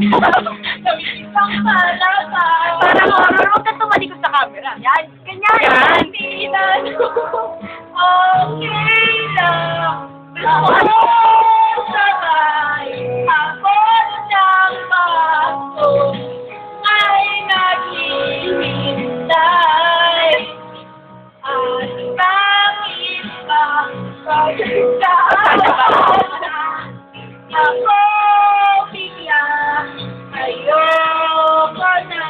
Isang palaka. Parang horror, huwag ka tumalikod sa camera. Yan, ganyan. Yan. Okay lang. Ako sabay. Ako siyang baso ay naghihintay. At bakit ba ako bigla ayoko na.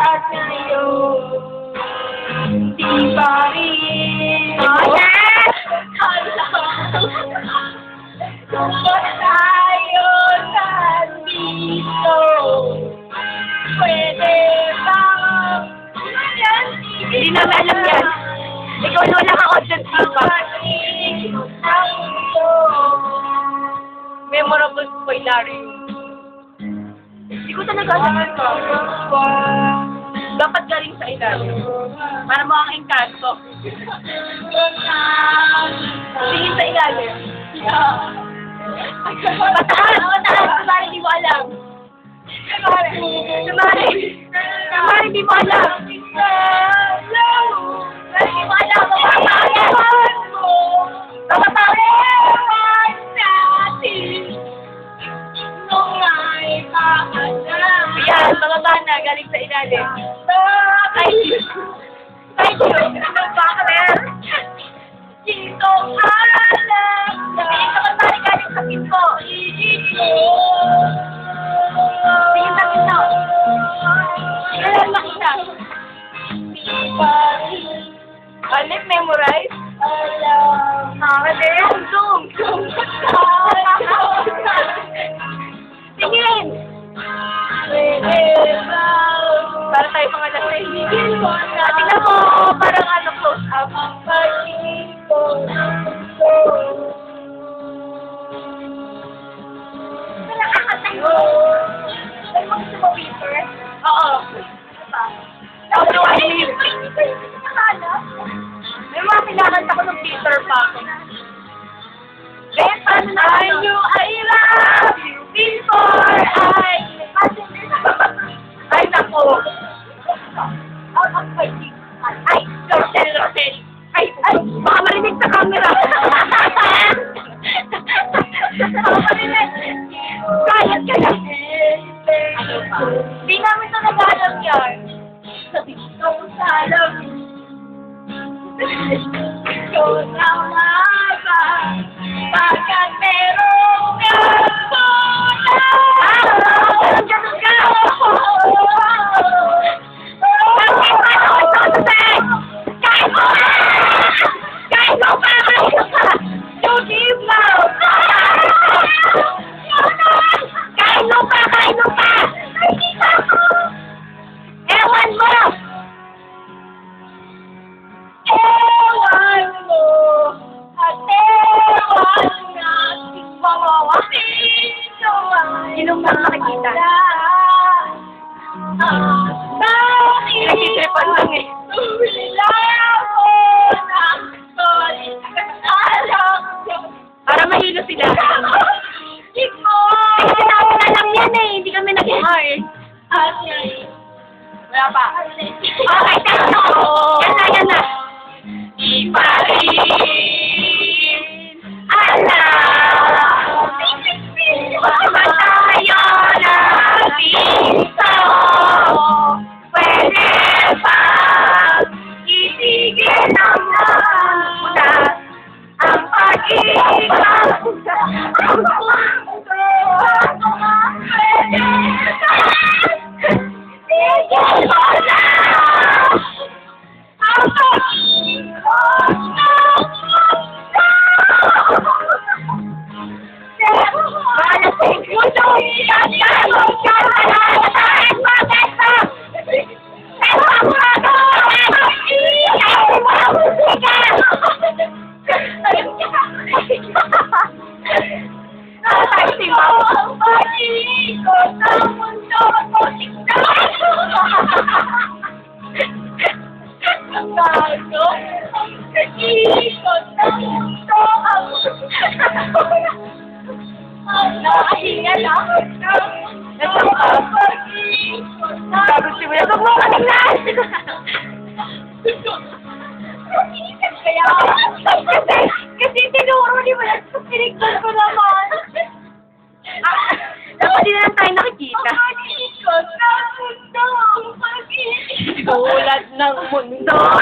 At ngayon di pa rin kung ba't tayo nandito? Pwede bang Hindi namin alam yan. Ikaw na wala kang audience pa. Memorable spoiler. Hindi ko talaga alam yun. Dapat galing sa ilalim. Para mo ang engkanto. Tingin sa ilalim. Mataas! Kumari, di mo alam. Kumari, di mo alam. Hindi mo alam. Mapapakyawan mo. Mapapakyawan natin. Nung ay pakasal. Yan, bababa na. Galing sa ilalim. Ay, bakit? Dito alam na. Dito ka tayo galing sa pinto. Dito. Tingin sa pinto. Tingin lang makita. Alip, memorize? Alam. Nakakadin. Zoom. Tingin. Para tayo mga lasing. Tingnan mo, parang ano, close up. Ang pag-ibig ko ng gusto. Nakakatayo. Ay, mo gusto mo, Peter? Oo. Ano ba? May mga kinakanta ko ng Peter pa ako. Ben, paano na I knew I love you before I... Ay, nako. Out of my teeth. Ay, Rosel. Ay, baka marinig sa camera. Kayat ka lang. Ano pa? Hindi namin ito nag-alam yan. Sabi ko sa alam. Ikaw na nga ba? Pagkat merong nagpunta. Ganun ka! Bakit ba ako ito, Seth? Kahit mo pa! Kahit mo pa! You give love. Kahit mo pa! Kahit mo pa! Nakikita ko. Ewan mo! Ewan mo. At ewan natin mawawasin naman. Sinong bang nakikita? Bakit? Nagsitripan lang eh. Wala ako ng solid. Alam ko. Para mahilo sila. Ikaw. Kasi namin alam yan eh. Hindi kami nag-hi. At ngayon. Wala pa. Okay, tento. Yan na. Di pa rin alam. Baka tayo nandito. Pwede ba itigil ng muna ang pag-ibig? Ang puso ako nga pwede ba? Tigil mo na ang pag-ibig ko ng puso. Malasing puso, iyan mo ka malalasahin mo dito. Pero ako ako, iyan mo musika. Ang pag-ibig ko ng mundo ko ang bago, ang pag-ibig ko ng mundo ang Tingnan ako. Sabi si Mia, huwag mo kaningnan! Kaya, kasi tinuro ni mo lang, pinignan ko naman. Dapat din na lang tayo nakikita. Pag-ibig ko sa mundo, pag-ibig ko. Tulad ng mundo.